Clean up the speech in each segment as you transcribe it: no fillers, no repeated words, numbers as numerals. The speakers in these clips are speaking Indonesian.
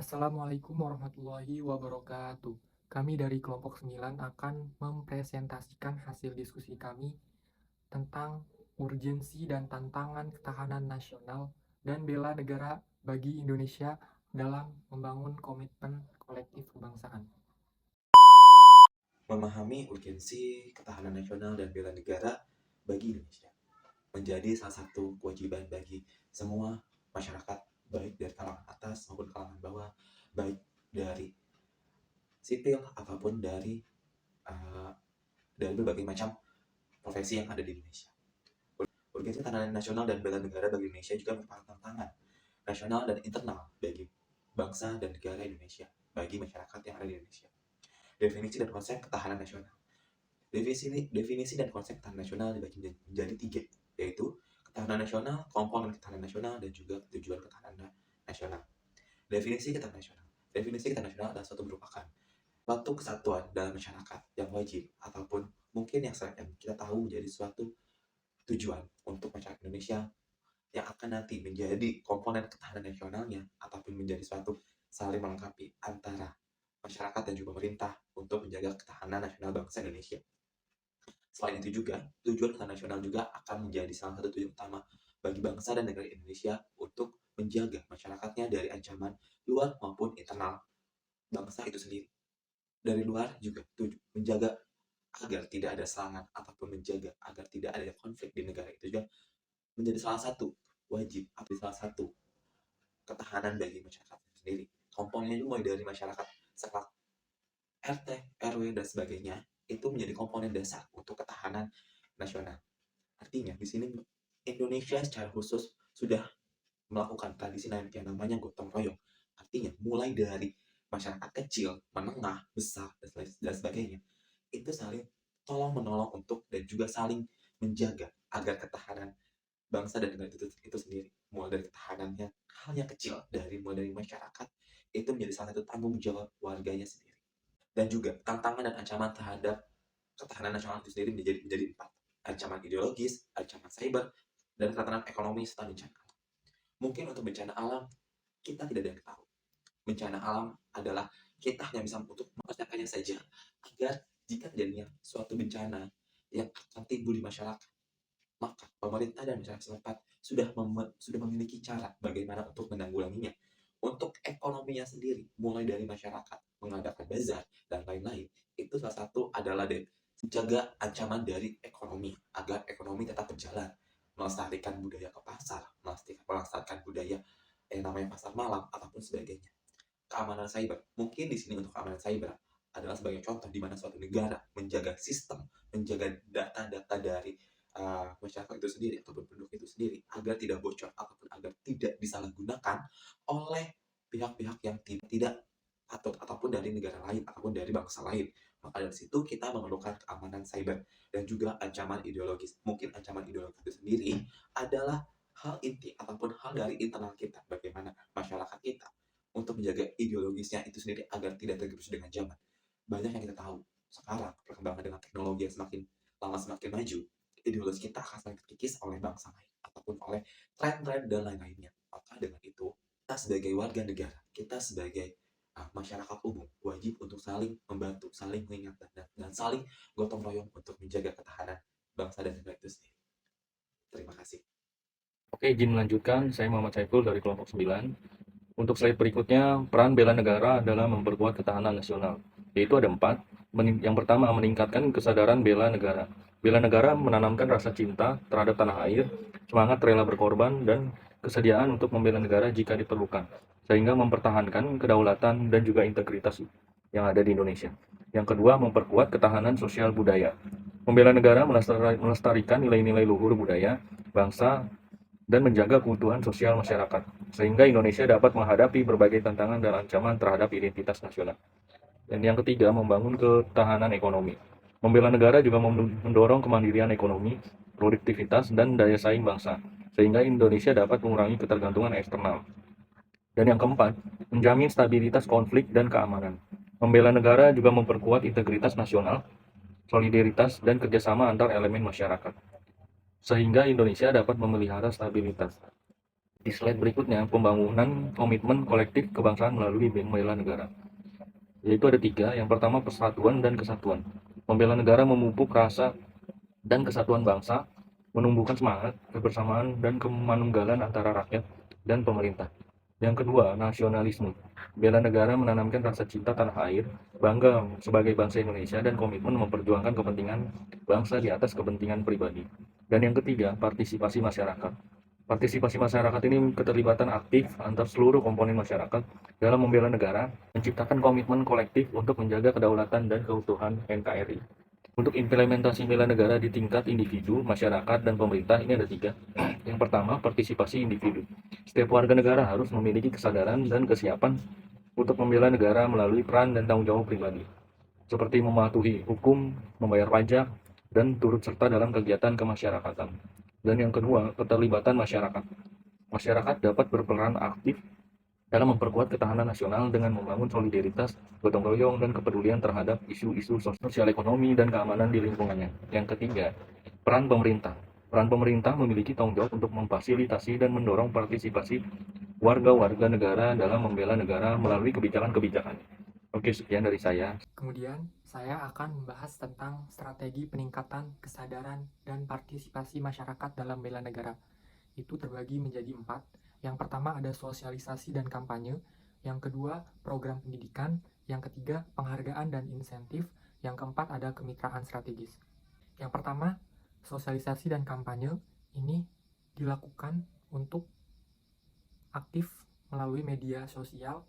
Assalamualaikum warahmatullahi wabarakatuh. Kami dari kelompok 9 akan mempresentasikan hasil diskusi kami tentang urgensi dan tantangan ketahanan nasional dan bela negara bagi Indonesia dalam membangun komitmen kolektif kebangsaan. Memahami urgensi ketahanan nasional dan bela negara bagi Indonesia menjadi salah satu kewajiban bagi semua masyarakat, baik dari kalangan atas maupun kalangan bawah, baik dari sipil ataupun uh, dari berbagai macam profesi yang ada di Indonesia. Urgensi ketahanan nasional dan bela negara bagi Indonesia juga merupakan tantangan nasional dan internal bagi bangsa dan negara Indonesia, bagi masyarakat yang ada di Indonesia. Definisi dan konsep ketahanan nasional. Definisi dan konsep ketahanan nasional dibagi menjadi tiga, yaitu ketahanan nasional, komponen ketahanan nasional, dan juga tujuan ketahanan nasional. Definisi ketahanan nasional. Definisi ketahanan nasional adalah suatu merupakan suatu kesatuan dalam masyarakat yang wajib ataupun mungkin yang kita tahu menjadi suatu tujuan untuk masyarakat Indonesia yang akan nanti menjadi komponen ketahanan nasionalnya ataupun menjadi suatu saling melengkapi antara masyarakat dan juga pemerintah untuk menjaga ketahanan nasional bangsa Indonesia. Selain itu juga, tujuan ketahanan nasional juga akan menjadi salah satu tujuan utama bagi bangsa dan negara Indonesia untuk menjaga masyarakatnya dari ancaman luar maupun internal bangsa itu sendiri. Dari luar juga menjaga agar tidak ada serangan ataupun menjaga agar tidak ada konflik di negara itu juga menjadi salah satu wajib atau salah satu ketahanan bagi masyarakat itu sendiri. Komponennya juga mulai dari masyarakat sekelas RT, RW, dan sebagainya itu menjadi komponen dasar untuk ketahanan nasional. Artinya di sini Indonesia secara khusus sudah melakukan tradisi yang namanya gotong royong. Artinya mulai dari masyarakat kecil, menengah, besar, dan sebagainya itu saling tolong menolong untuk dan juga saling menjaga agar ketahanan bangsa dan negara itu sendiri mulai dari ketahanannya hal yang kecil mulai dari masyarakat itu menjadi salah satu tanggung jawab warganya sendiri. Dan juga tantangan dan ancaman terhadap ketahanan nasional itu sendiri menjadi empat: ancaman ideologis, ancaman cyber, dan tantangan ekonomi serta bencana alam. Mungkin untuk bencana alam kita tidak ada yang tahu. Bencana alam adalah kita hanya bisa untuk mempersiapkannya saja agar jika terjadinya suatu bencana yang akan timbul di masyarakat, maka pemerintah dan masyarakat setempat sudah memiliki cara bagaimana untuk menanggulanginya. Untuk ekonominya sendiri, mulai dari masyarakat mengadakan bazar dan lain-lain, itu salah satu adalah menjaga ancaman dari ekonomi agar ekonomi tetap berjalan, melestarikan budaya ke pasar, melestarikan budaya yang namanya pasar malam ataupun sebagainya. Keamanan cyber, mungkin di sini untuk keamanan cyber adalah sebagai contoh di mana suatu negara menjaga sistem, menjaga data-data dari masyarakat itu sendiri ataupun penduduk itu sendiri agar tidak bocor ataupun agar tidak disalahgunakan oleh pihak-pihak yang tidak ataupun dari negara lain ataupun dari bangsa lain. Maka dari situ kita memerlukan keamanan cyber dan juga ancaman ideologis. Mungkin ancaman ideologis itu sendiri adalah hal inti ataupun hal dari internal kita, bagaimana masyarakat kita untuk menjaga ideologisnya itu sendiri agar tidak tergerus dengan zaman. Banyak yang kita tahu sekarang perkembangan dengan teknologi yang semakin lama semakin maju, ideologi kita akan semakin terkikis oleh bangsa lain ataupun oleh tren-tren dan lain-lainnya. Maka dengan itu, kita sebagai warga negara, kita sebagai masyarakat umum wajib untuk saling membantu, saling mengingatkan dan saling gotong royong untuk menjaga ketahanan bangsa dan negara itu sendiri. Terima kasih. Oke, izin melanjutkan. Saya Muhammad Saiful dari kelompok 9. Untuk slide berikutnya, peran bela negara adalah memperkuat ketahanan nasional, yaitu ada 4. Yang pertama, meningkatkan kesadaran bela negara. Bela negara menanamkan rasa cinta terhadap tanah air, semangat rela berkorban, dan kesediaan untuk membela negara jika diperlukan, sehingga mempertahankan kedaulatan dan juga integritas yang ada di Indonesia. Yang kedua, memperkuat ketahanan sosial budaya. Membela negara melestarikan nilai-nilai luhur budaya, bangsa, dan menjaga keutuhan sosial masyarakat, sehingga Indonesia dapat menghadapi berbagai tantangan dan ancaman terhadap identitas nasional. Dan yang ketiga, membangun ketahanan ekonomi. Membela negara juga mendorong kemandirian ekonomi, produktivitas, dan daya saing bangsa, sehingga Indonesia dapat mengurangi ketergantungan eksternal. Dan yang keempat, menjamin stabilitas konflik dan keamanan. Membela negara juga memperkuat integritas nasional, solidaritas, dan kerjasama antar elemen masyarakat, sehingga Indonesia dapat memelihara stabilitas. Di slide berikutnya, pembangunan komitmen kolektif kebangsaan melalui bela negara. Yaitu ada tiga. Yang pertama, persatuan dan kesatuan. Membela negara memupuk rasa dan kesatuan bangsa, menumbuhkan semangat, kebersamaan, dan kemanunggalan antara rakyat dan pemerintah. Yang kedua, nasionalisme. Bela negara menanamkan rasa cinta tanah air, bangga sebagai bangsa Indonesia, dan komitmen memperjuangkan kepentingan bangsa di atas kepentingan pribadi. Dan yang ketiga, partisipasi masyarakat. Partisipasi masyarakat ini keterlibatan aktif antar seluruh komponen masyarakat dalam membela negara, menciptakan komitmen kolektif untuk menjaga kedaulatan dan keutuhan NKRI. Untuk implementasi bela negara di tingkat individu, masyarakat, dan pemerintah ini ada tiga. Yang pertama, partisipasi individu. Setiap warga negara harus memiliki kesadaran dan kesiapan untuk membela negara melalui peran dan tanggung jawab pribadi, seperti mematuhi hukum, membayar pajak, dan turut serta dalam kegiatan kemasyarakatan. Dan yang kedua, keterlibatan masyarakat. Masyarakat dapat berperan aktif dalam memperkuat ketahanan nasional dengan membangun solidaritas, gotong royong, dan kepedulian terhadap isu-isu sosial ekonomi dan keamanan di lingkungannya. Yang ketiga, peran pemerintah. Peran pemerintah memiliki tanggung jawab untuk memfasilitasi dan mendorong partisipasi warga-warga negara dalam membela negara melalui kebijakan-kebijakan. Oke, sekian dari saya. Kemudian, saya akan membahas tentang strategi peningkatan kesadaran dan partisipasi masyarakat dalam bela negara. Itu terbagi menjadi 4. Yang pertama ada sosialisasi dan kampanye. Yang kedua, program pendidikan. Yang ketiga, penghargaan dan insentif. Yang keempat, ada kemitraan strategis. Yang pertama, sosialisasi dan kampanye. Ini dilakukan untuk aktif melalui media sosial,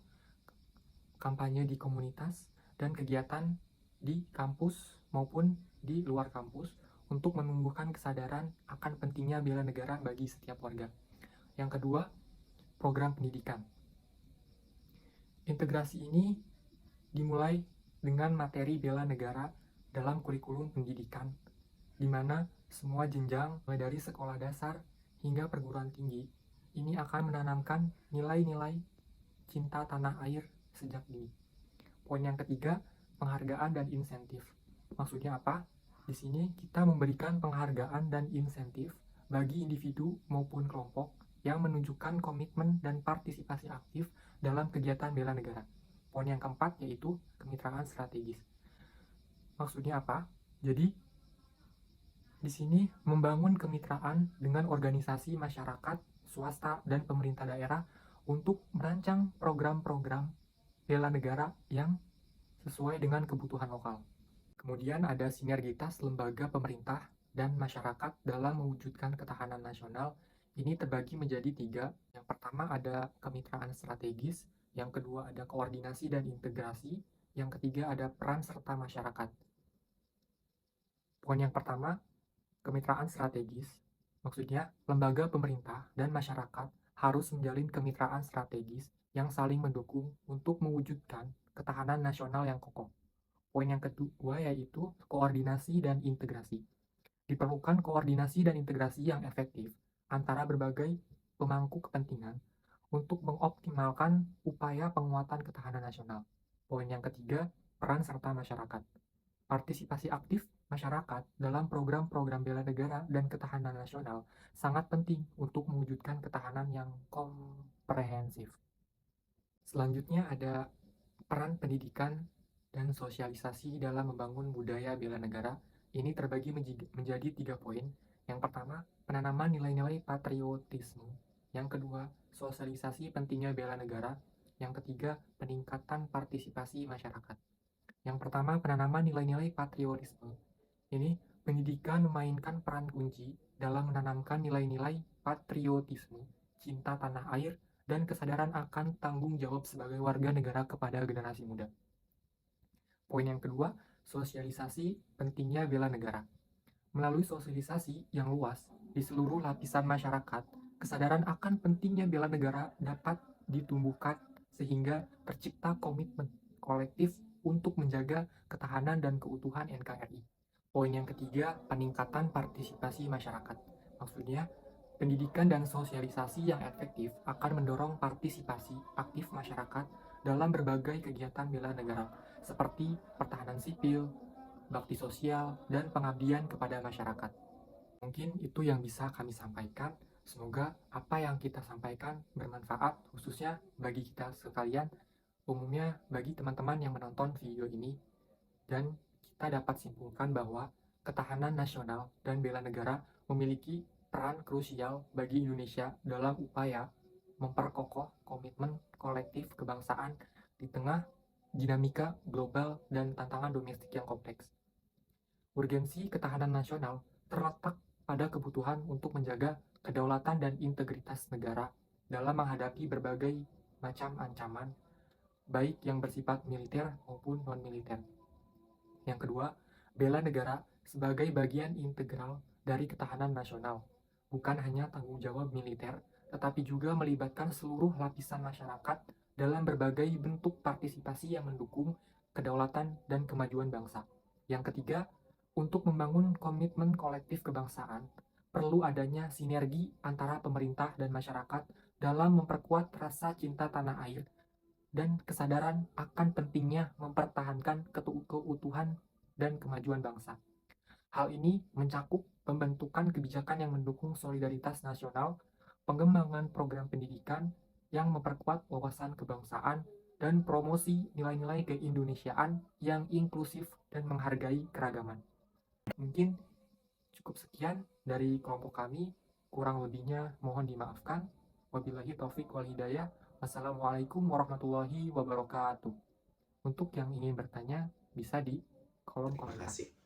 kampanye di komunitas, dan kegiatan di kampus maupun di luar kampus untuk menumbuhkan kesadaran akan pentingnya bela negara bagi setiap warga. Yang kedua, program pendidikan. Integrasi ini dimulai dengan materi bela negara dalam kurikulum pendidikan, di mana semua jenjang, mulai dari sekolah dasar hingga perguruan tinggi, ini akan menanamkan nilai-nilai cinta tanah air sejak dini. Poin yang ketiga, penghargaan dan insentif. Maksudnya apa? Di sini kita memberikan penghargaan dan insentif bagi individu maupun kelompok yang menunjukkan komitmen dan partisipasi aktif dalam kegiatan bela negara. Poin yang keempat yaitu kemitraan strategis. Maksudnya apa? Jadi di sini membangun kemitraan dengan organisasi masyarakat, swasta, dan pemerintah daerah untuk merancang program-program bela negara yang sesuai dengan kebutuhan lokal. Kemudian ada sinergitas lembaga pemerintah dan masyarakat dalam mewujudkan ketahanan nasional. Ini terbagi menjadi 3. Yang pertama ada kemitraan strategis, yang kedua ada koordinasi dan integrasi, yang ketiga ada peran serta masyarakat. Poin yang pertama, kemitraan strategis. Maksudnya, lembaga pemerintah dan masyarakat harus menjalin kemitraan strategis yang saling mendukung untuk mewujudkan ketahanan nasional yang kokoh. Poin yang kedua yaitu koordinasi dan integrasi. Diperlukan koordinasi dan integrasi yang efektif antara berbagai pemangku kepentingan untuk mengoptimalkan upaya penguatan ketahanan nasional. Poin yang ketiga, peran serta masyarakat. Partisipasi aktif masyarakat dalam program-program bela negara dan ketahanan nasional sangat penting untuk mewujudkan ketahanan yang komprehensif. Selanjutnya ada peran pendidikan dan sosialisasi dalam membangun budaya bela negara. Ini terbagi menjadi 3 poin. Yang pertama, penanaman nilai-nilai patriotisme. Yang kedua, sosialisasi pentingnya bela negara. Yang ketiga, peningkatan partisipasi masyarakat. Yang pertama, penanaman nilai-nilai patriotisme. Ini pendidikan memainkan peran kunci dalam menanamkan nilai-nilai patriotisme, cinta tanah air, dan kesadaran akan tanggung jawab sebagai warga negara kepada generasi muda. Poin yang kedua, sosialisasi pentingnya bela negara. Melalui sosialisasi yang luas di seluruh lapisan masyarakat, kesadaran akan pentingnya bela negara dapat ditumbuhkan sehingga tercipta komitmen kolektif untuk menjaga ketahanan dan keutuhan NKRI. Poin yang ketiga, peningkatan partisipasi masyarakat. Maksudnya, pendidikan dan sosialisasi yang efektif akan mendorong partisipasi aktif masyarakat dalam berbagai kegiatan bela negara, seperti pertahanan sipil, bakti sosial, dan pengabdian kepada masyarakat. Mungkin itu yang bisa kami sampaikan. Semoga apa yang kita sampaikan bermanfaat, khususnya bagi kita sekalian, umumnya bagi teman-teman yang menonton video ini, dan kita dapat simpulkan bahwa ketahanan nasional dan bela negara memiliki peran krusial bagi Indonesia dalam upaya memperkokoh komitmen kolektif kebangsaan di tengah dinamika global dan tantangan domestik yang kompleks. Urgensi ketahanan nasional terletak pada kebutuhan untuk menjaga kedaulatan dan integritas negara dalam menghadapi berbagai macam ancaman, baik yang bersifat militer maupun non-militer. Yang kedua, bela negara sebagai bagian integral dari ketahanan nasional, bukan hanya tanggung jawab militer, tetapi juga melibatkan seluruh lapisan masyarakat dalam berbagai bentuk partisipasi yang mendukung kedaulatan dan kemajuan bangsa. Yang ketiga, untuk membangun komitmen kolektif kebangsaan, perlu adanya sinergi antara pemerintah dan masyarakat dalam memperkuat rasa cinta tanah air dan kesadaran akan pentingnya mempertahankan keutuhan dan kemajuan bangsa. Hal ini mencakup pembentukan kebijakan yang mendukung solidaritas nasional, pengembangan program pendidikan yang memperkuat wawasan kebangsaan, dan promosi nilai-nilai keindonesiaan yang inklusif dan menghargai keragaman. Mungkin cukup sekian dari kelompok kami, kurang lebihnya mohon dimaafkan. Wabillahi taufik wal hidayah. Wassalamualaikum warahmatullahi wabarakatuh. Untuk yang ingin bertanya, bisa di kolom Terima komentar. kasih.